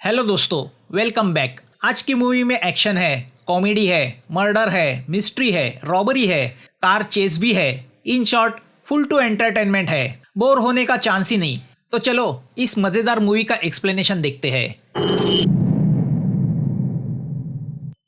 Hello दोस्तों, welcome back. आज की मूवी में एक्शन है, कॉमेडी है, मर्डर है, मिस्ट्री है, रॉबरी है, कार चेस भी है। In short full to entertainment है, बोर होने का चांस ही नहीं। तो चलो इस मजेदार मूवी का एक्सप्लेनेशन देखते हैं।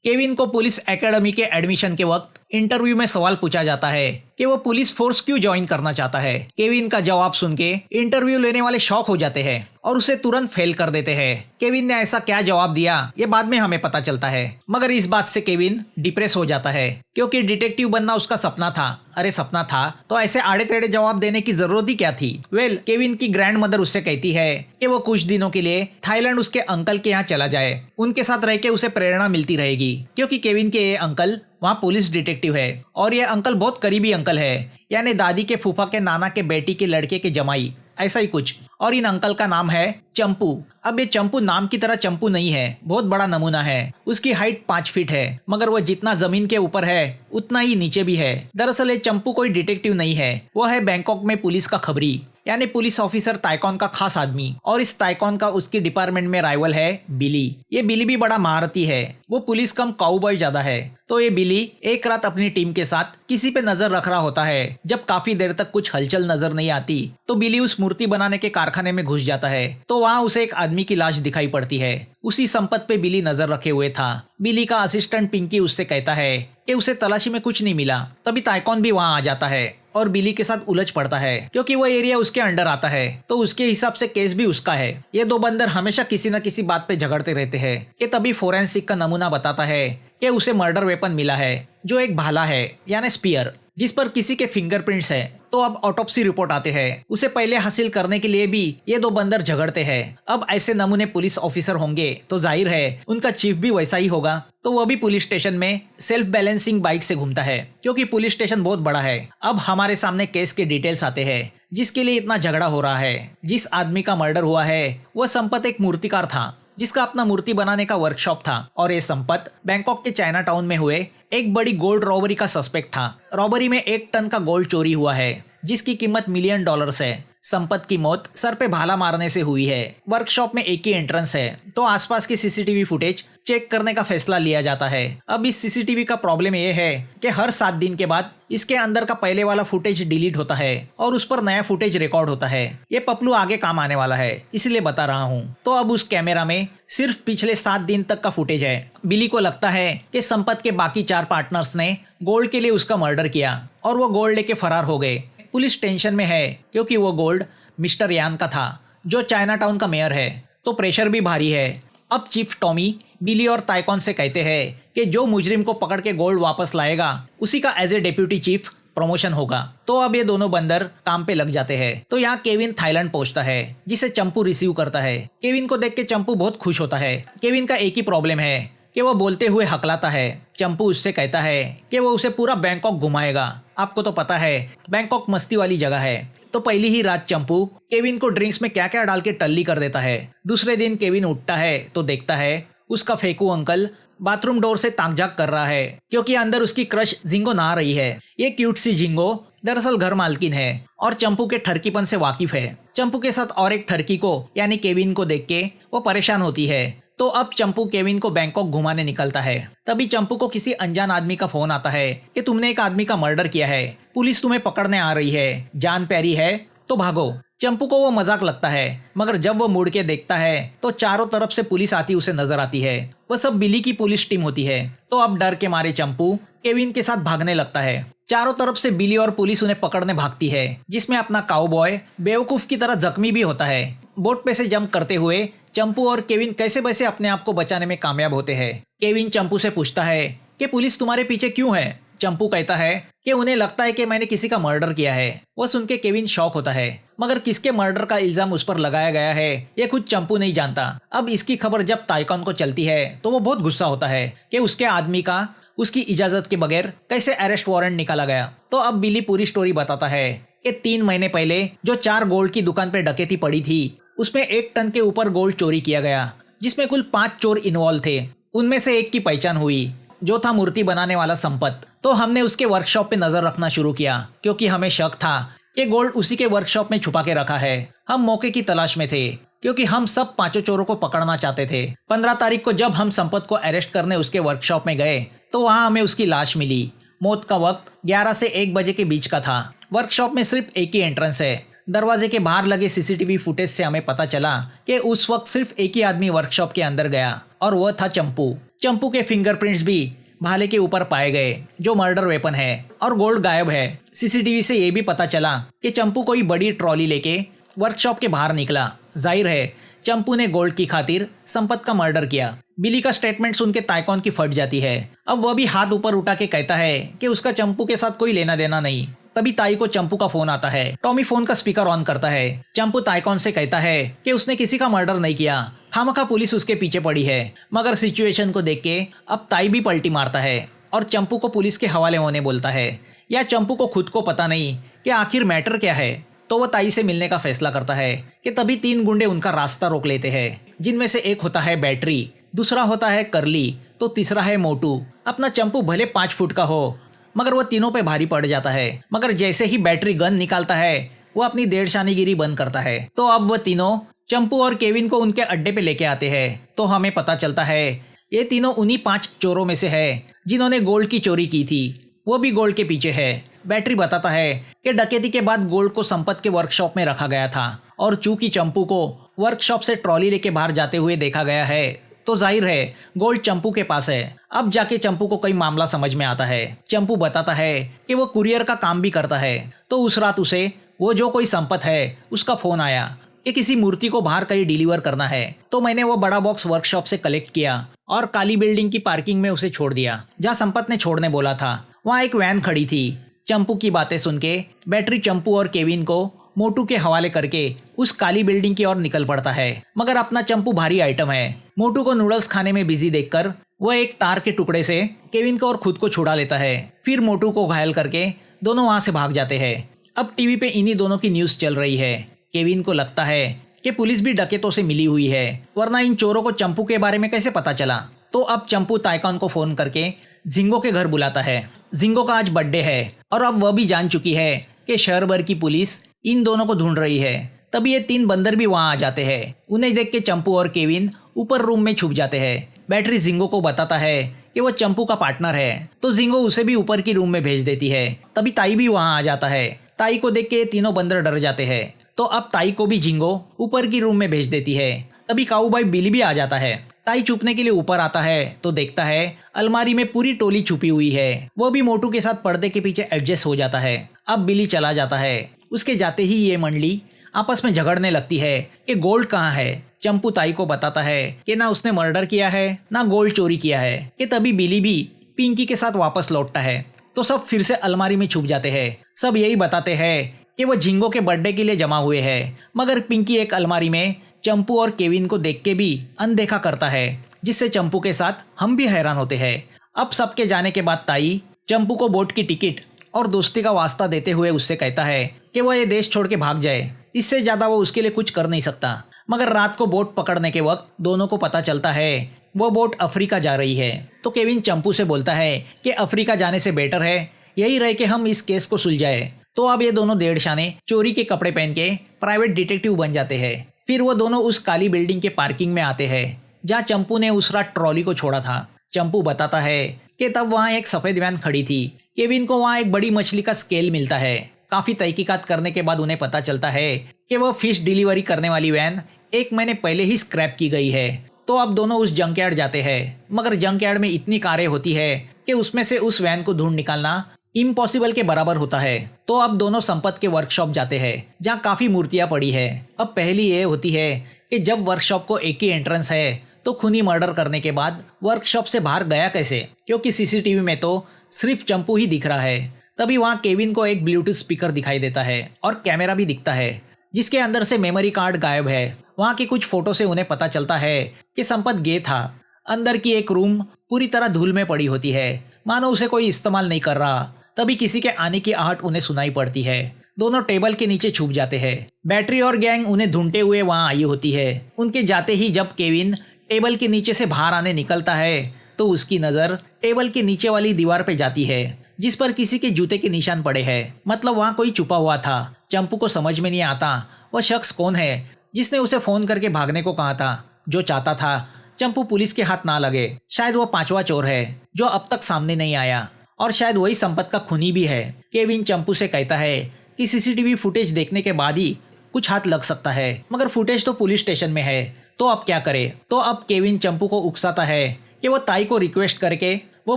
केविन को पुलिस एकेडमी के एडमिशन के वक्त इंटरव्यू में सवाल पूछा जाता है कि वो पुलिस फोर्स क्यों ज्वाइन करना चाहता है। केविन का जवाब सुन के इंटरव्यू लेने वाले शॉक हो जाते हैं और उसे तुरंत फेल कर देते हैं। केविन ने ऐसा क्या जवाब दिया ये बाद में हमें पता चलता है, मगर इस बात से केविन डिप्रेस हो जाता है क्योंकि डिटेक्टिव बनना उसका सपना था। अरे सपना था तो ऐसे आड़े टेढ़े जवाब देने की जरूरत ही क्या थी। केविन की ग्रैंड मदर उससे कहती है कि वो कुछ दिनों के लिए थाईलैंड उसके अंकल के यहाँ चला जाए, उनके साथ रह के उसे प्रेरणा मिलती रहेगी क्योंकि केविन के ये अंकल वहाँ पुलिस डिटेक्टिव है और ये अंकल बहुत करीबी अंकल है, यानी दादी के फूफा के नाना के बेटी के लड़के के जमाई, ऐसा ही कुछ। और इन अंकल का नाम है चंपू। अब ये चंपू नाम की तरह चंपू नहीं है, बहुत बड़ा नमूना है। उसकी हाइट 5 फीट है, मगर वो जितना जमीन के ऊपर है उतना ही नीचे भी है। दरअसल ये चंपू कोई डिटेक्टिव नहीं है, वो है बैंकॉक में पुलिस का खबरी, यानी पुलिस ऑफिसर ताइकॉन का खास आदमी। और इस ताइकॉन का उसकी डिपार्टमेंट में राइवल है बिली। ये बिली भी बड़ा महारथी है, वो पुलिस कम काउबॉय ज्यादा है। तो ये बिली एक रात अपनी टीम के साथ किसी पे नजर रख रहा होता है। जब काफी देर तक कुछ हलचल नजर नहीं आती तो बिली उस मूर्ति बनाने के कारखाने में घुस जाता है। तो वहाँ उसे एक आदमी की लाश दिखाई पड़ती है। उसी संपत्ति पे बिली नजर रखे हुए था। बिली का असिस्टेंट पिंकी उससे कहता है कि उसे तलाशी में कुछ नहीं मिला। तभी ताइकॉन भी वहाँ आ जाता है और बिली के साथ उलझ पड़ता है क्योंकि वो एरिया उसके अंडर आता है, तो उसके हिसाब से केस भी उसका है। ये दो बंदर हमेशा किसी न किसी बात पे झगड़ते रहते हैं कि तभी फोरेंसिक का नमूना बताता है कि उसे मर्डर वेपन मिला है जो एक भाला है, यानी स्पीयर, जिस पर किसी के फिंगरप्रिंट्स है। तो अब ऑटोप्सी रिपोर्ट आते हैं, उसे पहले हासिल करने के लिए भी ये दो बंदर झगड़ते हैं। अब ऐसे नमूने पुलिस ऑफिसर होंगे तो जाहिर है उनका चीफ भी वैसा ही होगा। तो वो भी पुलिस स्टेशन में सेल्फ बैलेंसिंग बाइक से घूमता है क्योंकि पुलिस स्टेशन बहुत बड़ा है। अब हमारे सामने केस के डिटेल्स आते हैं जिसके लिए इतना झगड़ा हो रहा है। जिस आदमी का मर्डर हुआ है वह संपत एक मूर्तिकार था जिसका अपना मूर्ति बनाने का वर्कशॉप था, और ये संपत बैंकॉक के चाइना टाउन में हुए एक बड़ी गोल्ड रॉबरी का सस्पेक्ट था। रॉबरी में 1 टन का गोल्ड चोरी हुआ है जिसकी कीमत $1 मिलियन है। संपत की मौत सर पे भाला मारने से हुई है। वर्कशॉप में एक ही एंट्रेंस है, तो आसपास की सीसीटीवी फुटेज चेक करने का फैसला लिया जाता है। अब इस सीसीटीवी का प्रॉब्लम ये है कि हर 7 दिन के बाद इसके अंदर का पहले वाला फुटेज डिलीट होता है और उस पर नया फुटेज रिकॉर्ड होता है। ये पपलू आगे काम आने वाला है, इसलिए बता रहा हूँ। तो अब उस कैमरा में सिर्फ पिछले 7 दिन तक का फुटेज है। बिली को लगता है कि संपत के बाकी 4 पार्टनर्स ने गोल्ड के लिए उसका मर्डर किया और वो गोल्ड लेके फरार हो गए। पुलिस टेंशन में है क्योंकि वो गोल्ड मिस्टर यान का था जो चाइना टाउन का मेयर है, तो प्रेशर भी भारी है। अब चीफ टॉमी बिली और ताइकॉन से कहते हैं कि जो मुजरिम को पकड़ के गोल्ड वापस लाएगा उसी का as a deputy chief promotion होगा। तो अब ये दोनों बंदर काम पे लग जाते हैं। तो यहाँ केविन थाईलैंड पहुंचता है जिसे चंपू रिसीव करता है। केविन को देख के चंपू बहुत खुश होता है। केविन का एक ही प्रॉब्लम है कि वो बोलते हुए हकलाता है। चंपू उससे कहता है कि वो उसे पूरा बैंकॉक घुमाएगा। आपको तो पता है बैंकॉक मस्ती वाली जगह है। तो पहली ही रात चंपू केविन को ड्रिंक्स में क्या क्या डाल के टल्ली कर देता है। दूसरे दिन केविन उठता है तो देखता है उसका फेकू अंकल बाथरूम डोर से ताक-झाक कर रहा है क्योंकि अंदर उसकी क्रश जिंगो नहा रही है। ये क्यूट सी जिंगो दरअसल घर मालकिन है और चंपू के ठरकीपन से वाकिफ है। चंपू के साथ और एक ठरकी को यानी केविन को देख के वो परेशान होती है। तो अब चंपू केविन को बैंकॉक घुमाने निकलता है। तभी चंपू को किसी अनजान आदमी का फोन आता है कि तुमने एक आदमी का मर्डर किया है, पुलिस तुम्हें पकड़ने आ रही है, जान प्यारी है तो भागो। चंपू को वो मजाक लगता है, मगर जब वो मुड़ के देखता है तो चारों तरफ से पुलिस आती उसे नजर आती है। वह सब बिली की पुलिस टीम होती है। तो अब डर के मारे चंपू केविन के साथ भागने लगता है। चारों तरफ से बिली और पुलिस उन्हें पकड़ने भागती है, जिसमें अपना काउबॉय बेवकूफ की तरह जख्मी भी होता है। बोट पे से जंप करते हुए चंपू और केविन कैसे वैसे अपने आप को बचाने में कामयाब होते हैं। केविन चंपू से पूछता है कि पुलिस तुम्हारे पीछे क्यों है। चंपू कहता है कि उन्हें लगता है कि मैंने किसी का मर्डर किया है। वह सुन के केविन शॉक होता है, मगर किसके मर्डर का इल्जाम उस पर लगाया गया है ये खुद चंपू नहीं जानता। अब इसकी खबर जब ताइकॉन को चलती है तो वो बहुत गुस्सा होता है कि उसके आदमी का उसकी इजाजत के बगैर कैसे अरेस्ट वारंट निकाला गया। तो अब बिली पूरी स्टोरी बताता है कि 3 महीने पहले जो 4 गोल्ड की दुकान पे डकैती पड़ी थी उसमें 1 टन के ऊपर गोल्ड चोरी किया गया, जिसमें कुल 5 चोर इन्वॉल्व थे। उनमें से एक की पहचान हुई जो था मूर्ति बनाने वाला संपत। तो हमने उसके वर्कशॉप पे नजर रखना शुरू किया क्योंकि हमें शक था कि गोल्ड उसी के वर्कशॉप में छुपा के रखा है। हम मौके की तलाश में थे। क्योंकि हम सब पांचों चोरों को पकड़ना चाहते थे। 15 तारीख को जब हम संपत को अरेस्ट करने उसके वर्कशॉप में गए तो वहां हमें उसकी लाश मिली। मौत का वक्त 11 से 1 बजे के बीच का था। वर्कशॉप में सिर्फ एक ही एंट्रेंस है। दरवाजे के बाहर लगे सीसीटीवी फुटेज से हमें पता चला कि उस वक्त सिर्फ एक ही आदमी वर्कशॉप के अंदर गया और वह था चंपू। चंपू के फिंगरप्रिंट्स भी भाले के ऊपर पाए गए जो मर्डर वेपन है, और गोल्ड गायब है। सीसीटीवी से यह भी पता चला कि चंपू कोई बड़ी ट्रॉली लेके वर्कशॉप के बाहर निकला। जाहिर है चंपू ने गोल्ड की खातिर संपत का मर्डर किया। बिली का स्टेटमेंट सुन के ताइकॉन की फट जाती है। अब वह भी हाथ ऊपर उठा के कहता है कि उसका चंपू के साथ कोई लेना देना नहीं। तभी ताई को चंपू का फोन आता है। टॉमी फोन का स्पीकर ऑन करता है। चंपू ताइकॉन से कहता है कि उसने किसी का मर्डर नहीं किया, खामखा पुलिस उसके पीछे पड़ी है। मगर सिचुएशन को देख के अब ताई भी पलटी मारता है और चंपू को पुलिस के हवाले होने बोलता है। या चंपू को खुद को पता नहीं कि आखिर मैटर क्या है, तो वह ताई से मिलने का फैसला करता है कि तभी 3 गुंडे उनका रास्ता रोक लेते हैं, जिनमें से एक होता है बैटरी, दूसरा होता है करली, तो तीसरा है मोटू। अपना चंपू भले 5 फुट का हो मगर वह तीनों पे भारी पड़ जाता है। मगर जैसे ही बैटरी गन निकालता है वो अपनी डेढ़शानीगिरी बंद करता है। तो अब वह तीनों चंपू और केविन को उनके अड्डे पे लेके आते हैं। तो हमें पता चलता है ये तीनों उन्हीं 5 चोरों में से है जिन्होंने गोल्ड की चोरी की थी। वो भी गोल्ड के पीछे है। बैटरी बताता है कि डकैती के बाद गोल्ड को संपत के वर्कशॉप में रखा गया था, और चूंकि चंपू को वर्कशॉप से ट्रॉली लेके बाहर जाते हुए देखा गया है तो जाहिर है गोल्ड चंपू के पास है। अब जाके चंपू को कोई मामला समझ में आता है। चंपू बताता है कि वो कुरियर का काम भी करता है। तो उस रात उसे वो जो कोई संपत है उसका फोन आया कि किसी मूर्ति को बाहर कहीं डिलीवर करना है। तो मैंने वो बड़ा बॉक्स वर्कशॉप से कलेक्ट किया और काली बिल्डिंग की पार्किंग में उसे छोड़ दिया जहाँ संपत ने छोड़ने बोला था। वहाँ एक वैन खड़ी थी। चंपू की बातें सुन के बैटरी चंपू और केविन को मोटू के हवाले करके उस काली बिल्डिंग की ओर निकल पड़ता है। मगर अपना चंपू भारी आइटम है। मोटू को नूडल्स खाने में बिजी देखकर वह एक तार के टुकड़े से केविन को और खुद को छुड़ा लेता है। फिर मोटू को घायल करके दोनों वहां से भाग जाते हैं। अब टीवी पे इन्हीं दोनों की न्यूज चल रही है। केविन को लगता है कि पुलिस भी डकैतों से मिली हुई है, वरना इन चोरों को चंपू के बारे में कैसे पता चला। तो अब चंपू ताइकॉन को फोन करके जिंगो के घर बुलाता है। जिंगो का आज बर्थडे है और अब वह भी जान चुकी है कि शहर भर की पुलिस इन दोनों को ढूंढ रही है। तभी ये 3 बंदर भी वहां आ जाते हैं। उन्हें देख के चंपू और केविन ऊपर रूम में छुप जाते हैं। बैटरी जिंगो को बताता है कि वो चंपू का पार्टनर है, तो जिंगो उसे भी ऊपर की रूम में भेज देती है। तभी ताई भी वहां आ जाता है। ताई को देख के ये तीनों बंदर डर जाते हैं। तो अब ताई को भी जिंगो ऊपर की रूम में भेज देती है। तभी काऊबॉय बिली भी आ जाता है। ताई छुपने के लिए ऊपर आता है तो देखता है अलमारी में पूरी टोली छुपी हुई है। वो भी मोटू के साथ पर्दे के पीछे एडजस्ट हो जाता है। अब बिली चला जाता है। उसके जाते ही ये मंडली आपस में झगड़ने लगती है कि गोल्ड कहाँ है। चंपू ताई को बताता है कि ना उसने मर्डर किया है ना गोल्ड चोरी किया है। कि तभी बिली भी पिंकी के साथ वापस लौटता है। तो सब फिर से अलमारी में छुप जाते हैं। सब यही बताते हैं कि वो जिंगो के बर्थडे के लिए जमा हुए हैं। मगर पिंकी एक अलमारी में चंपू और केविन को देख के भी अनदेखा करता है, जिससे चंपू के साथ हम भी हैरान होते हैं। अब सबके जाने के बाद ताई चंपू को बोट की टिकट और दोस्ती का वास्ता देते हुए उससे कहता है कि वह ये देश छोड़ के भाग जाए। इससे ज्यादा वो उसके लिए कुछ कर नहीं सकता। मगर रात को बोट पकड़ने के वक्त दोनों को पता चलता है वो बोट अफ्रीका जा रही है। तो केविन चंपू से बोलता है कि अफ्रीका जाने से बेटर है यही रहे कि हम इस केस को सुलझाए। तो अब ये दोनों डेढ़शाने चोरी के कपड़े पहन के प्राइवेट डिटेक्टिव बन जाते हैं। फिर वो दोनों उस काली बिल्डिंग के पार्किंग में आते हैं जहाँ चंपू ने उस रात ट्रॉली को छोड़ा था। चंपू बताता है कि तब वहाँ एक सफेद वैन खड़ी थी। केविन को वहाँ एक बड़ी मछली का स्केल मिलता है। काफी तहकीकात करने के बाद उन्हें पता चलता है कि वह फिश डिलीवरी करने वाली वैन 1 महीने पहले ही स्क्रैप की गई है। तो अब दोनों उस जंकयार्ड जाते हैं। मगर जंकयार्ड में इतनी कारें होती है कि उसमें से उस वैन को ढूंढ निकालना इम्पॉसिबल के बराबर होता है। तो अब दोनों संपत के वर्कशॉप जाते हैं जहाँ काफी मूर्तियां पड़ी है। अब पहली ये होती है कि जब वर्कशॉप को एक ही एंट्रेंस है तो खूनी मर्डर करने के बाद वर्कशॉप से बाहर गया कैसे, क्योंकि सीसीटीवी में तो सिर्फ चंपू ही दिख रहा है। तभी वहाँ केविन को एक ब्लूटूथ स्पीकर दिखाई देता है और कैमरा भी दिखता है जिसके अंदर से मेमोरी कार्ड गायब है। वहाँ की कुछ फोटो से उन्हें पता चलता है कि संपत गे था। अंदर की एक रूम पूरी तरह धूल में पड़ी होती है, मानो उसे कोई इस्तेमाल नहीं कर रहा। तभी किसी के आने की आहट उन्हें सुनाई पड़ती है। दोनों टेबल के नीचे छुप जाते हैं। बैटरी और गैंग उन्हें ढूंढते हुए वहां आई होती है। उनके जाते ही जब केविन टेबल के नीचे से बाहर आने निकलता है तो उसकी नजर टेबल के नीचे वाली दीवार पे जाती है जिस पर किसी के जूते के निशान पड़े हैं। मतलब वहाँ कोई छुपा हुआ था। चंपू को समझ में नहीं आता वह शख्स कौन है, जिसने उसे फोन करके भागने को कहा था, जो चाहता था चंपू पुलिस के हाथ ना लगे। शायद वो पांचवा चोर है जो अब तक सामने नहीं आया, और शायद वही संपत का खूनी भी है। केविन चंपू से कहता है कि सीसीटीवी फुटेज देखने के बाद ही कुछ हाथ लग सकता है, मगर फुटेज तो पुलिस स्टेशन में है, तो अब क्या करे। तो अब केविन चंपू को उकसाता है कि वो ताई को रिक्वेस्ट करके वो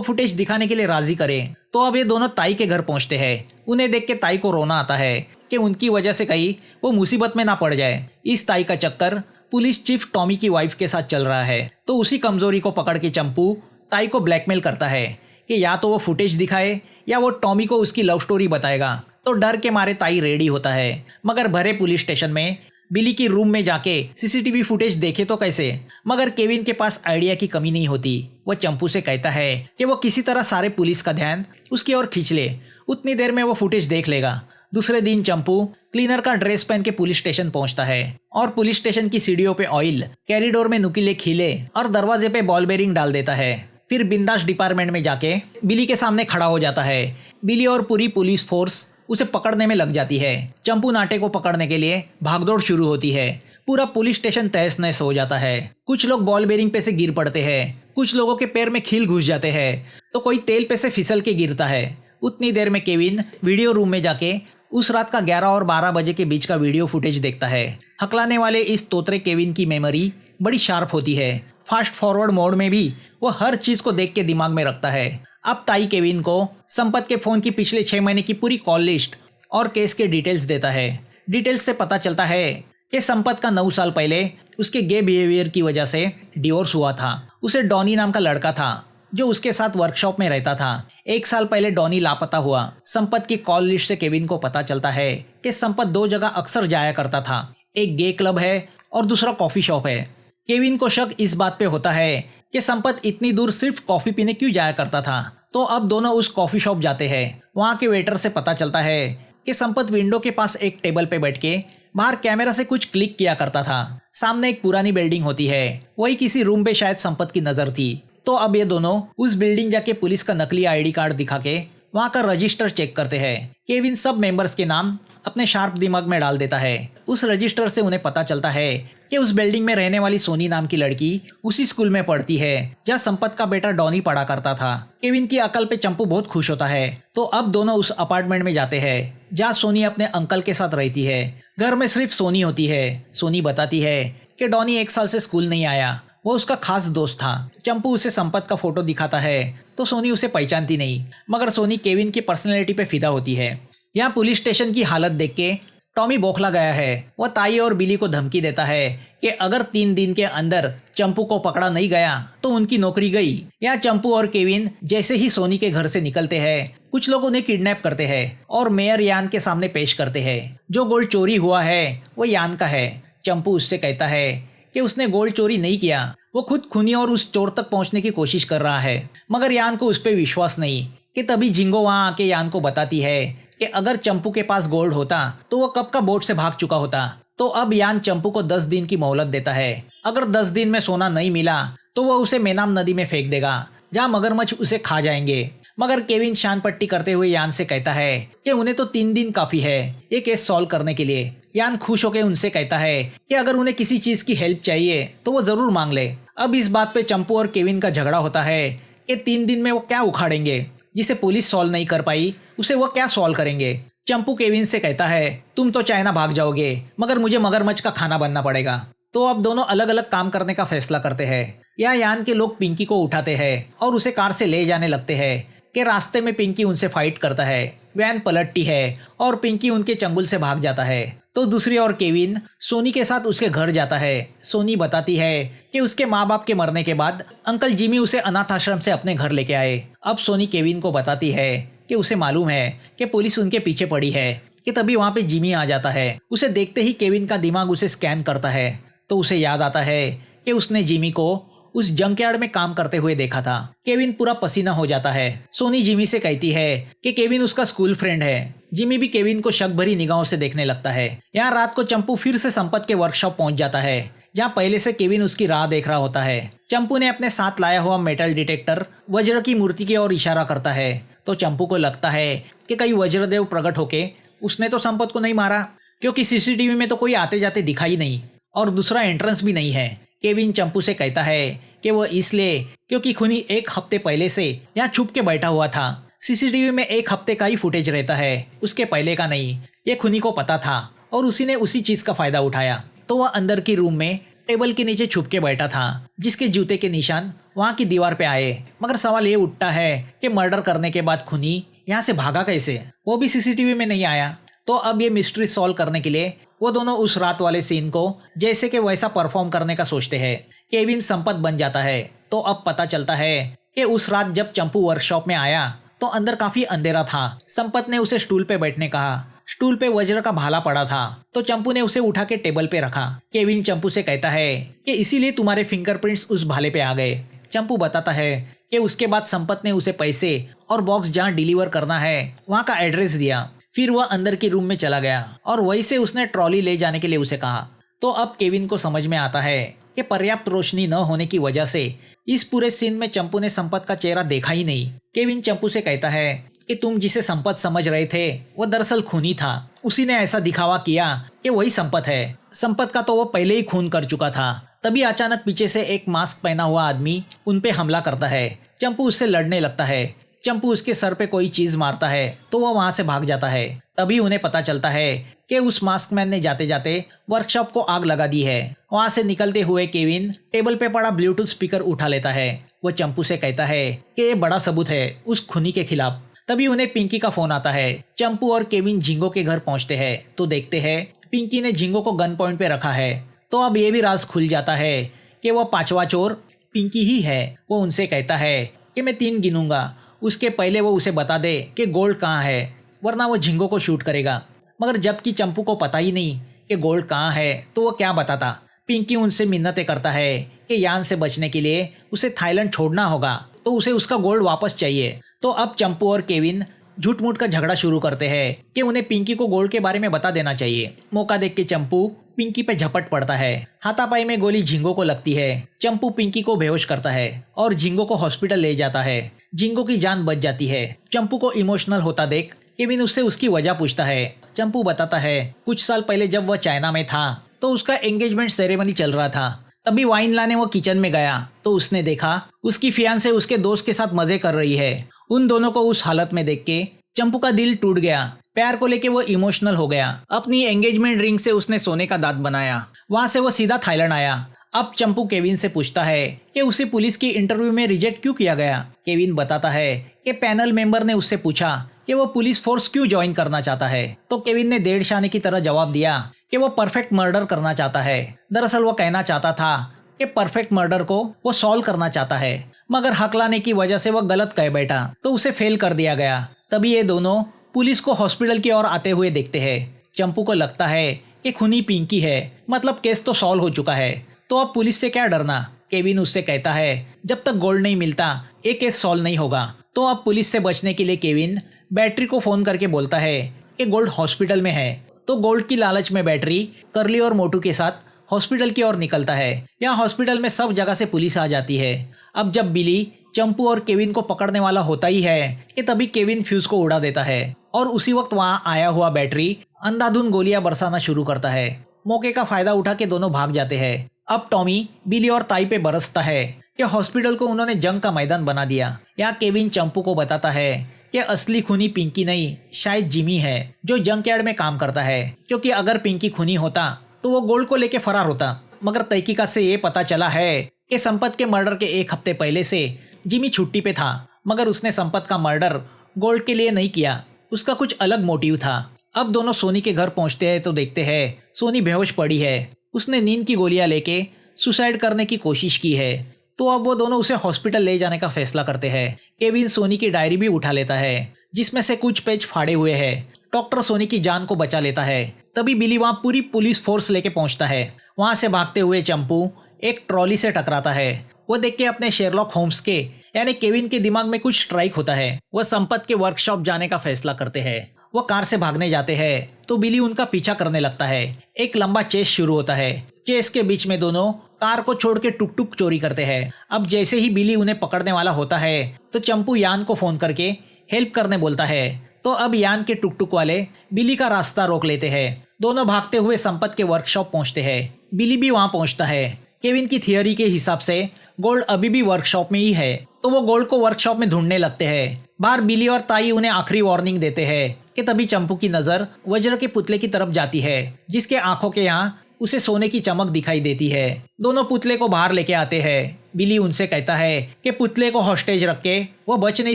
फुटेज दिखाने के लिए राजी करे। तो अब ये दोनों ताई के घर पहुंचते हैं। उन्हें देख के ताई को रोना आता है कि उनकी वजह से कहीं वो मुसीबत में ना पड़ जाए। इस ताई का चक्कर पुलिस चीफ टॉमी की वाइफ के साथ चल रहा है। तो उसी कमजोरी को पकड़ के चंपू ताई को ब्लैकमेल करता है कि या तो वो फुटेज दिखाए या वो टॉमी को उसकी लव स्टोरी बताएगा। तो डर के मारे ताई रेडी होता है, मगर भरे पुलिस स्टेशन में बिली की रूम में जाके सीसीटीवी फुटेज देखे तो कैसे। मगर केविन के पास आइडिया की कमी नहीं होती। वो चंपू से कहता है कि वो किसी तरह सारे पुलिस का ध्यान उसकी ओर खींच ले, उतनी देर में वो फुटेज देख लेगा। दूसरे दिन चंपू क्लीनर का ड्रेस पहन के पुलिस स्टेशन पहुंचता है और पुलिस स्टेशन की सीढ़ियों पे ऑयल, कैरिडोर में नुकीले खीले और दरवाजे पे बॉल बेरिंग डाल देता है। फिर बिंदास डिपार्टमेंट में जाके बिली के सामने खड़ा हो जाता है। बिली और पूरी पुलिस फोर्स उसे पकड़ने में लग जाती है। चंपू नाटे को पकड़ने के लिए भागदौड़ शुरू होती है। पूरा पुलिस स्टेशन तहस नहस हो जाता है। कुछ लोग बॉल बेरिंग पे से गिर पड़ते हैं, कुछ लोगों के पैर में खील घुस जाते हैं, तो कोई तेल पे से फिसल के गिरता है। उतनी देर में केविन वीडियो रूम में जाके उस रात का 11 और 12 बजे के बीच का वीडियो फुटेज देखता है। हकलाने वाले इस तोतरे केविन की मेमोरी बड़ी शार्प होती है। फास्ट फॉरवर्ड मोड में भी वो हर चीज को देख के दिमाग में रखता है। अब ताई केविन को संपत के फोन की पिछले 6 महीने की पूरी कॉल लिस्ट और केस के डिटेल्स देता है। डिटेल्स से पता चलता है कि संपत का 9 साल पहले उसके गे बिहेवियर की वजह से डिवोर्स हुआ था। उसे डॉनी नाम का लड़का था जो उसके साथ वर्कशॉप में रहता था। 1 साल पहले डॉनी लापता हुआ। संपत की कॉल लिस्ट से केविन को पता चलता है कि संपत 2 जगह अक्सर जाया करता था, एक गे क्लब है और दूसरा कॉफी शॉप है। केविन को शक इस बात पे होता है कि संपत इतनी दूर सिर्फ कॉफी पीने क्यों जाया करता था। तो अब दोनों उस कॉफी शॉप जाते हैं। वहाँ के वेटर से पता चलता है कि संपत विंडो के पास एक टेबल पे बैठ के बाहर कैमरा से कुछ क्लिक किया करता था। सामने एक पुरानी बिल्डिंग होती है, वही किसी रूम पे शायद संपत की नजर थी। तो अब ये दोनों उस बिल्डिंग जाके पुलिस का नकली आईडी कार्ड दिखा के वहाँ का रजिस्टर चेक करते हैं। केविन सब मेंबर्स के नाम अपने शार्प दिमाग में डाल देता है। उस रजिस्टर से उन्हें पता चलता है कि उस बिल्डिंग में रहने वाली सोनी नाम की लड़की उसी स्कूल में पढ़ती है जहाँ संपत का बेटा डॉनी पढ़ा करता था। केविन की अकल पे चंपू बहुत खुश होता है। तो अब दोनों उस अपार्टमेंट में जाते हैं जहाँ सोनी अपने अंकल के साथ रहती है। घर में सिर्फ सोनी होती है। सोनी बताती है कि डॉनी 1 साल से स्कूल नहीं आया, वो उसका खास दोस्त था। चंपू उसे संपत का फोटो दिखाता है तो सोनी उसे पहचानती नहीं, मगर सोनी केविन की पर्सनैलिटी पे फिदा होती है। यहाँ पुलिस स्टेशन की हालत देख के टॉमी बौखला गया है। वह ताई और बिली को धमकी देता है कि अगर 3 दिन के अंदर चंपू को पकड़ा नहीं गया तो उनकी नौकरी गई। यहाँ चंपू और केविन जैसे ही सोनी के घर से निकलते हैं, कुछ लोग उन्हें किडनैप करते हैं और मेयर यान के सामने पेश करते हैं। जो गोल्ड चोरी हुआ है वो यान का है। चंपू उससे कहता है कि उसने गोल्ड चोरी नहीं किया, वो खुद खूनी और उस चोर तक पहुंचने की कोशिश कर रहा है। मगर यान को उस पर विश्वास नहीं कि तभी जिंगो वहां आके यान को बताती है कि अगर चंपू के पास गोल्ड होता तो वो कब का बोट से भाग चुका होता। तो अब यान चंपू को 10 दिन की मोहलत देता है। अगर 10 दिन में सोना नहीं मिला तो वह उसे मेनाम नदी में फेंक देगा जहाँ मगरमच्छ उसे खा जाएंगे। मगर केविन शान पट्टी करते हुए यान से कहता है कि उन्हें तो 3 दिन काफी है ये केस सॉल्व करने के लिए। यान खुश होकर उनसे कहता है कि अगर उन्हें किसी चीज की हेल्प चाहिए तो वो जरूर मांग ले। अब इस बात पे चंपू और केविन का झगड़ा होता है कि 3 दिन में वो क्या उखाड़ेंगे, जिसे पुलिस सॉल्व नहीं कर पाई उसे वो क्या सॉल्व करेंगे। चंपू केविन से कहता है तुम तो चाइना भाग जाओगे मगर मुझे मगरमच्छ का खाना बनना पड़ेगा। तो अब दोनों अलग अलग काम करने का फैसला करते हैं। यहाँ यान के लोग पिंकी को उठाते हैं और उसे कार से ले जाने लगते हैं कि रास्ते में पिंकी उनसे फाइट करता है। वैन पलटती है और पिंकी उनके चंगुल से भाग जाता है। तो दूसरी ओर केविन सोनी के साथ उसके घर जाता है। सोनी बताती है कि उसके माँ बाप के मरने के बाद अंकल जिमी उसे अनाथ आश्रम से अपने घर लेके आए। अब सोनी केविन को बताती है कि उसे मालूम है कि पुलिस उनके पीछे पड़ी है कि तभी वहाँ पे जिमी आ जाता है। उसे देखते ही केविन का दिमाग उसे स्कैन करता है तो उसे याद आता है कि उसने जिमी को उस जंकयार्ड में काम करते हुए देखा था। केविन पूरा पसीना हो जाता है। सोनी जिमी से कहती है कि केविन उसका स्कूल फ्रेंड है। जिमी भी केविन को शक भरी निगाहों से देखने लगता है। यहाँ रात को चंपू फिर से संपत के वर्कशॉप पहुंच जाता है जहाँ पहले से केविन उसकी राह देख रहा होता है। चंपू ने अपने साथ लाया हुआ मेटल डिटेक्टर वज्र की मूर्ति की ओर इशारा करता है तो चंपू को लगता है कि कहीं वज्रदेव प्रकट होके उसने तो संपत को नहीं मारा, क्योंकि सीसीटीवी में तो कोई आते जाते दिखाई नहीं और दूसरा एंट्रेंस भी नहीं है। केविन चंपू से कहता है कि वो इसलिए क्योंकि खूनी 1 हफ्ते पहले से यहाँ छुप के बैठा हुआ था। सीसीटीवी में 1 हफ्ते का ही फुटेज रहता है, उसके पहले का नहीं। ये खूनी को पता था और उसी ने उसी चीज का फायदा उठाया। तो वह अंदर की रूम में टेबल के नीचे छुप के बैठा था, जिसके जूते के निशान वहाँ की दीवार पे आए। मगर सवाल ये उठता है कि मर्डर करने के बाद खूनी यहाँ से भागा कैसे, वो भी सीसीटीवी में नहीं आया। तो अब ये मिस्ट्री सॉल्व करने के लिए वो दोनों उस रात वाले सीन को जैसे कि वैसा परफॉर्म करने का सोचते हैं। केविन संपत बन जाता है। तो अब पता चलता है कि उस रात जब चंपू वर्कशॉप में आया तो अंदर काफी अंधेरा था। संपत ने उसे स्टूल पे बैठने कहा। स्टूल पे वज्र का भाला पड़ा था तो चंपू ने उसे उठा के टेबल पे रखा। केविन चंपू से कहता है कि इसीलिए तुम्हारे फिंगरप्रिंट्स उस भाले पे आ गए। चंपू बताता है कि उसके बाद संपत ने उसे पैसे और बॉक्स जहाँ डिलीवर करना है वहाँ का एड्रेस दिया। फिर वह अंदर की रूम में चला गया और वहीं से उसने ट्रॉली ले जाने के लिए उसे कहा। तो अब केविन को समझ में आता है कि पर्याप्त रोशनी न होने की वजह से इस पूरे सीन में चंपू ने संपत का चेहरा देखा ही नहीं। केविन चंपू से कहता है कि तुम जिसे संपत समझ रहे थे वो दरअसल खूनी था। उसी ने ऐसा दिखावा किया कि वही संपत है। संपत का तो वो पहले ही खून कर चुका था। तभी अचानक पीछे से एक मास्क पहना हुआ आदमी उन पे हमला करता है। चंपू उससे लड़ने लगता है। चंपू उसके सर पे कोई चीज मारता है तो वह वहां से भाग जाता है। तभी उन्हें पता चलता है कि उस मास्कमैन ने जाते जाते वर्कशॉप को आग लगा दी है। वहां से निकलते हुए केविन टेबल पे पड़ा ब्लूटूथ स्पीकर उठा लेता है। वो चंपू से कहता है कि ये बड़ा सबूत है उस खूनी के खिलाफ। तभी उन्हें पिंकी का फोन आता है। चंपू और केविन झिंगो के घर पहुंचते हैं तो देखते हैं पिंकी ने झिंगो को गन पॉइंट पे रखा है। तो अब ये भी राज खुल जाता है कि वह 5वां चोर पिंकी ही है। वो उनसे कहता है कि मैं 3 गिनूंगा, उसके पहले वो उसे बता दे कि गोल्ड कहाँ है, वरना वो झिंगो को शूट करेगा। मगर जबकि चंपू को पता ही नहीं कि गोल्ड कहाँ है तो वो क्या बताता। पिंकी उनसे मिन्नतें करता है कि यान से बचने के लिए उसे थाईलैंड छोड़ना होगा तो उसे उसका गोल्ड वापस चाहिए। तो अब चंपू और केविन झूठ मूठ का झगड़ा शुरू करते हैं कि उन्हें पिंकी को गोल्ड के बारे में बता देना चाहिए। मौका देख के चंपू पिंकी पे झपट पड़ता है। हाथापाई में गोली झिंगो को लगती है। चंपू पिंकी को बेहोश करता है और झिंगो को हॉस्पिटल ले जाता है। झिंगो की जान बच जाती है। चंपू को इमोशनल होता देख केविन उससे उसकी वजह पूछता है। चंपू बताता है कुछ साल पहले जब वह चाइना में था तो उसका एंगेजमेंट सेरेमनी चल रहा था। तभी वाइन लाने वो किचन में गया तो उसने देखा उसकी फियांसे उसके दोस्त के साथ मजे कर रही है। उन दोनों को उस हालत में देख के चंपू का दिल टूट गया। प्यार को लेके वो इमोशनल हो गया। अपनी एंगेजमेंट रिंग से उसने सोने का दांत बनाया। वहां से वो सीधा थाईलैंड आया। अब चंपू केविन से पूछता है कि उसे पुलिस की इंटरव्यू में रिजेक्ट क्यों किया गया। केविन बताता है कि पैनल मेंबर ने उससे पूछा कि वो पुलिस फोर्स क्यों ज्वाइन करना चाहता है। तो केविन ने डेढ़ शाने की तरह जवाब दिया कि वो परफेक्ट मर्डर करना चाहता है। दरअसल वो कहना चाहता था कि परफेक्ट मर्डर को वो सॉल्व करना चाहता है, मगर हकलाने की वजह से वो गलत कह बैठा तो उसे फेल कर दिया गया। तभी ये दोनों पुलिस को हॉस्पिटल की ओर आते हुए देखते हैं। चंपू को लगता है कि खूनी पिंकी है, मतलब केस तो सॉल्व हो चुका है, तो अब पुलिस से क्या डरना। केविन उससे कहता है जब तक गोल्ड नहीं मिलता ये केस सॉल्व नहीं होगा। तो अब पुलिस से बचने के लिए केविन बैटरी को फोन करके बोलता है कि गोल्ड हॉस्पिटल में है। तो गोल्ड की लालच में बैटरी करली और मोटू के साथ हॉस्पिटल की ओर निकलता है। यहाँ हॉस्पिटल में सब जगह से पुलिस आ जाती है। अब जब बिली चंपू और केविन को पकड़ने वाला होता ही है कि तभी केविन फ्यूज को उड़ा देता है और उसी वक्त वहाँ आया हुआ बैटरी अंधाधुंध गोलियां बरसाना शुरू करता है। मौके का फायदा उठा के दोनों भाग जाते हैं। अब टॉमी बिली और ताई पे बरसता है कि हॉस्पिटल को उन्होंने जंग का मैदान बना दिया। यहाँ केविन चंपू को बताता है कि असली खूनी पिंकी नहीं, शायद जिमी है जो जंक यार्ड में काम करता है, क्योंकि अगर पिंकी खूनी होता तो वो गोल्ड को लेके फरार होता। मगर तहकीकात से ये पता चला है कि संपत के मर्डर के 1 हफ्ते पहले से जिमी छुट्टी पे था, मगर उसने संपत का मर्डर गोल्ड के लिए नहीं किया, उसका कुछ अलग मोटिव था। अब दोनों सोनी के घर पहुंचते हैं तो देखते हैं सोनी बेहोश पड़ी है। उसने नींद की गोलियां लेके सुसाइड करने की कोशिश की है। तो अब वो दोनों उसे हॉस्पिटल ले जाने का फैसला करते हैं। केविन सोनी की डायरी भी उठा लेता है जिसमें से कुछ पेज फाड़े हुए हैं। डॉक्टर सोनी की जान को बचा लेता है। तभी बिली वहाँ पूरी पुलिस फोर्स लेके पहुंचता है। वहां से भागते हुए चंपू एक ट्रॉली से टकराता है। वो देख के अपने शेरलॉक होम्स के यानी केविन के दिमाग में कुछ स्ट्राइक होता है। वह संपत के वर्कशॉप जाने का फैसला करते हैं। वो कार से भागने जाते हैं तो बिली उनका पीछा करने लगता है। एक लंबा चेस शुरू होता है। चेस के बीच में दोनों कार को छोड़ के टुक टुक चोरी करते हैं। अब जैसे ही बिली उन्हें पकड़ने वाला होता है तो चंपू यान को फोन करके हेल्प करने बोलता है। तो अब यान के टुक टुक वाले बिली का रास्ता रोक लेते हैं। दोनों भागते हुए संपत के वर्कशॉप पहुंचते हैं। बिली भी वहाँ पहुँचता है। केविन की थियरी के हिसाब से गोल्ड अभी भी वर्कशॉप में ही है, तो वो गोल्ड को वर्कशॉप में ढूंढने लगते हैं। बाहर बिली और ताई उन्हें आखिरी वार्निंग देते हैं कि तभी चंपू की नजर वज्र के पुतले की तरफ जाती है, जिसके आंखों के यहाँ उसे सोने की चमक दिखाई देती है। दोनों पुतले को बाहर लेके आते हैं। बिली उनसे कहता है कि पुतले को हॉस्टेज रख के वो बच नहीं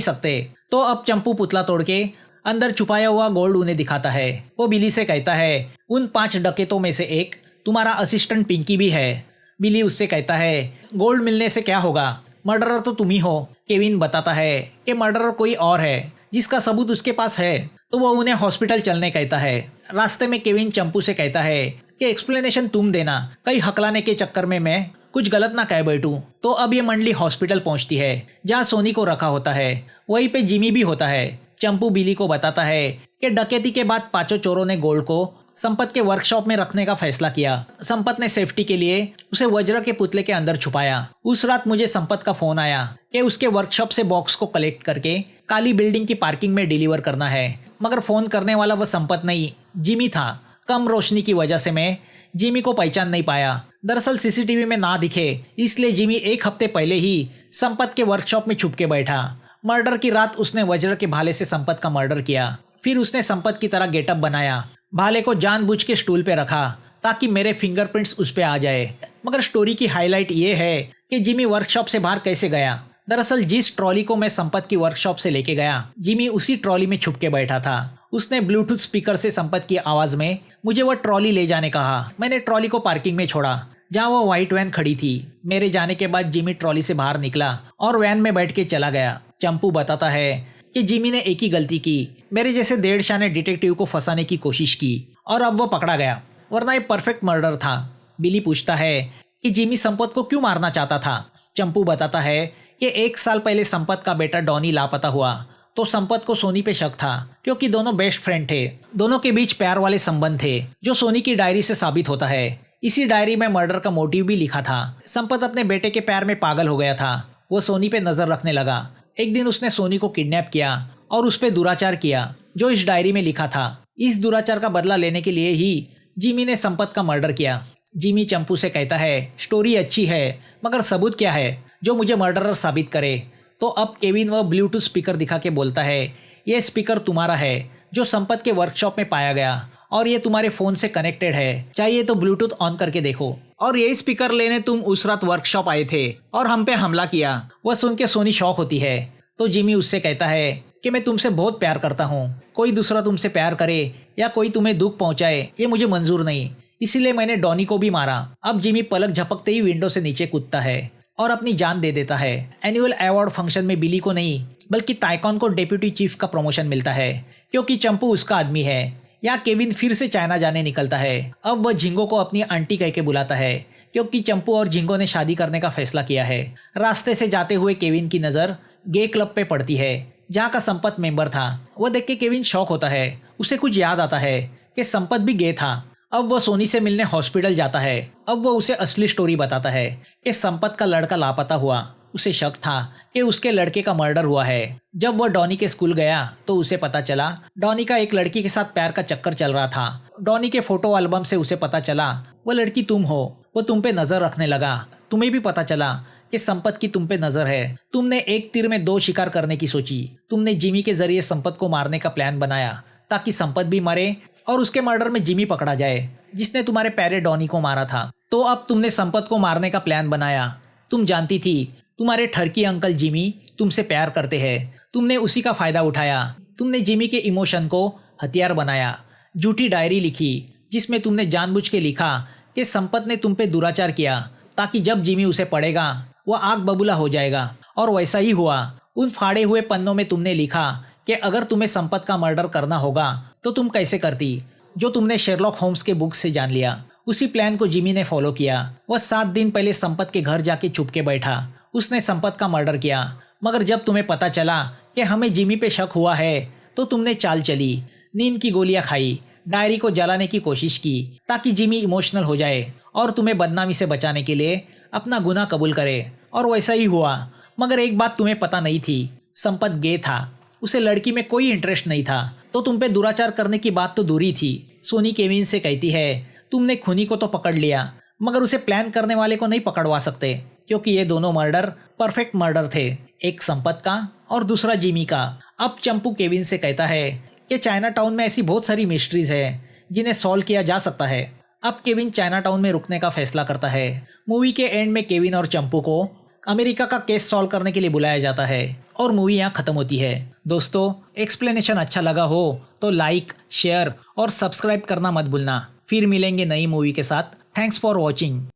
सकते। तो अब चंपू पुतला तोड़ के अंदर छुपाया हुआ गोल्ड उन्हें दिखाता है। वो बिली से कहता है उन 5 डकैतों में से एक तुम्हारा असिस्टेंट पिंकी भी है। बिली उससे कहता है गोल्ड मिलने से क्या होगा, मर्डरर तो तुम ही हो। केविन बताता है कि मर्डरर कोई और है जिसका सबूत उसके पास है, तो वो उन्हें हॉस्पिटल चलने कहता है। रास्ते में केविन चंपू से कहता है कि एक्सप्लेनेशन तुम देना, कहीं हकलाने के चक्कर में मैं कुछ गलत ना कह बैठूं। तो अब ये मंडली हॉस्पिटल पहुंचती है जहां सोनी को रखा होता है। वहीं पे जिमी भी होता है। चंपू बिली को बताता है कि डकैती के बाद 5 चोरों ने गोल्ड को संपत के वर्कशॉप में रखने का फैसला किया। संपत ने सेफ्टी के लिए उसे वज्र के पुतले के अंदर छुपाया। उस रात मुझे संपत का फोन आया कि उसके वर्कशॉप से बॉक्स को कलेक्ट करके काली बिल्डिंग की पार्किंग में डिलीवर करना है, मगर फोन करने वाला वह संपत नहीं, जिमी था। कम रोशनी की वजह से मैं जिमी को पहचान नहीं पाया। दरअसल सीसीटीवी में ना दिखे, इसलिए जिमी 1 हफ्ते पहले ही संपत के वर्कशॉप में छुप के बैठा। मर्डर की रात उसने वज्र के भाले से संपत का मर्डर किया। फिर उसने संपत की तरह गेटअप बनाया, भाले को जानबूझ के स्टूल पे रखा ताकि मेरे फिंगरप्रिंट्स उस पे आ जाए। मगर स्टोरी की हाईलाइट ये है कि जिमी वर्कशॉप से बाहर कैसे गया। दरअसल जिस ट्रॉली को मैं संपत की वर्कशॉप से लेके गया, जिमी उसी ट्रॉली में छुप के बैठा था। उसने ब्लूटूथ स्पीकर से संपत की आवाज में मुझे वह ट्रॉली ले जाने कहा। मैंने ट्रॉली को पार्किंग में छोड़ा जहाँ वो व्हाइट वैन खड़ी थी। मेरे जाने के बाद जिमी ट्रॉली से बाहर निकला और वैन में बैठ के चला गया। चंपू बताता है कि जिमी ने एक ही गलती की, मेरे जैसे डेढ़शाह ने डिटेक्टिव को फंसाने की कोशिश की और अब वो पकड़ा गया, वरना ये परफेक्ट मर्डर था। बिली पूछता है कि जिमी संपत को क्यों मारना चाहता था। चंपू बताता है कि 1 साल पहले संपत का बेटा डॉनी लापता हुआ तो संपत को सोनी पे शक था, क्योंकि दोनों बेस्ट फ्रेंड थे। दोनों के बीच प्यार वाले संबंध थे, जो सोनी की डायरी से साबित होता है। इसी डायरी में मर्डर का मोटिव भी लिखा था। संपत अपने बेटे के प्यार में पागल हो गया था। वो सोनी पे नजर रखने लगा। एक दिन उसने सोनी को किडनैप किया और उस पे दुराचार किया, जो इस डायरी में लिखा था। इस दुराचार का बदला लेने के लिए ही जिमी ने संपत का मर्डर किया। जिमी चंपू से कहता है स्टोरी अच्छी है, मगर सबूत क्या है जो मुझे मर्डरर साबित करे। तो अब केविन वह ब्लूटूथ स्पीकर दिखा के बोलता है ये स्पीकर तुम्हारा है, जो संपत के वर्कशॉप में पाया गया, और ये तुम्हारे फोन से कनेक्टेड है। चाहिए तो ब्लूटूथ ऑन करके देखो। और ये स्पीकर लेने तुम उस रात वर्कशॉप आए थे और हम पे हमला किया। वह सुन के सोनी शॉक होती है। तो जिमी उससे कहता है कि मैं तुमसे बहुत प्यार करता हूँ। कोई दूसरा तुमसे प्यार करे या कोई तुम्हें दुख पहुंचाए, ये मुझे मंजूर नहीं, इसीलिए मैंने डॉनी को भी मारा। अब जिमी पलक झपकते ही विंडो से नीचे कूदता है और अपनी जान दे देता है। एनुअल अवार्ड फंक्शन में बिली को नहीं, बल्कि ताइकॉन को डेप्यूटी चीफ का प्रमोशन मिलता है, क्योंकि चंपू उसका आदमी है। या केविन फिर से चाइना जाने निकलता है। अब वह झिंगो को अपनी आंटी कह के बुलाता है, क्योंकि चंपू और झिंगो ने शादी करने का फैसला किया है। रास्ते से जाते हुए केविन की नज़र गे क्लब पे पड़ती है, जहाँ का संपत मेंबर था। वह देख के केविन शॉक होता है। उसे कुछ याद आता है कि संपत भी गे था। अब वह सोनी से मिलने हॉस्पिटल जाता है। अब वह उसे असली स्टोरी बताता है कि संपत का लड़का लापता हुआ। उसे शक था कि उसके लड़के का मर्डर हुआ है। जब वह डॉनी के स्कूल गया तो उसे पता चला डॉनी का एक लड़की के साथ प्यार का चक्कर चल रहा था। डॉनी के फोटो एल्बम से उसे पता चला वो लड़की तुम हो। वो तुम पे नजर रखने लगा। तुम्हें भी पता चला कि संपत की तुम पे नजर है। तुमने एक तीर में 2 शिकार करने की सोची। तुमने जिमी के जरिए संपत को मारने का प्लान बनाया ताकि संपत भी मरे और उसके मर्डर में जिमी पकड़ा जाए, जिसने तुम्हारे प्यारे डॉनी को मारा था। तो अब तुमने संपत को मारने का प्लान बनाया। तुम जानती थी तुम्हारे ठरकी अंकल जिमी तुमसे प्यार करते हैं। तुमने उसी का फायदा उठाया। तुमने जिमी के इमोशन को हथियार बनाया। झूठी डायरी लिखी जिसमें तुमने जानबूझ के लिखा कि संपत ने तुम पे दुराचार किया, ताकि जब जिमी उसे पढ़ेगा वह आग बबूला हो जाएगा। और वैसा ही हुआ। उन फाड़े हुए पन्नों में तुमने लिखा कि अगर तुम्हें संपत का मर्डर करना होगा तो तुम कैसे करती, जो तुमने शेरलॉक होम्स के बुक से जान लिया। उसी प्लान को जिमी ने फॉलो किया। वह 7 दिन पहले संपत के घर जाके छुप के बैठा। उसने संपत का मर्डर किया। मगर जब तुम्हें पता चला कि हमें जिमी पे शक हुआ है तो तुमने चाल चली। नींद की गोलियां खाई, डायरी को जलाने की कोशिश की ताकि जिमी इमोशनल हो जाए और तुम्हें बदनामी से बचाने के लिए अपना गुनाह कबूल करे। और वैसा ही हुआ। मगर एक बात तुम्हें पता नहीं थी, संपत गे था। उसे लड़की में कोई इंटरेस्ट नहीं था। तो तुम पे दुराचार करने की बात तो दूरी थी। सोनी केविन से कहती है तुमने खूनी को तो पकड़ लिया, मगर उसे प्लान करने वाले को नहीं पकड़वा सकते क्योंकि ये दोनों मर्डर परफेक्ट मर्डर थे, एक संपत का और दूसरा जिमी का। अब चंपू केविन से कहता है कि चाइना टाउन में ऐसी बहुत सारी मिस्ट्रीज है जिन्हें सॉल्व किया जा सकता है। अब केविन चाइना टाउन में रुकने का फैसला करता है। मूवी के एंड में केविन और चंपू को अमेरिका का केस सॉल्व करने के लिए बुलाया जाता है और मूवी यहाँ खत्म होती है। दोस्तों, एक्सप्लेनेशन अच्छा लगा हो तो लाइक, शेयर और सब्सक्राइब करना मत भूलना। फिर मिलेंगे नई मूवी के साथ। Thanks for watching.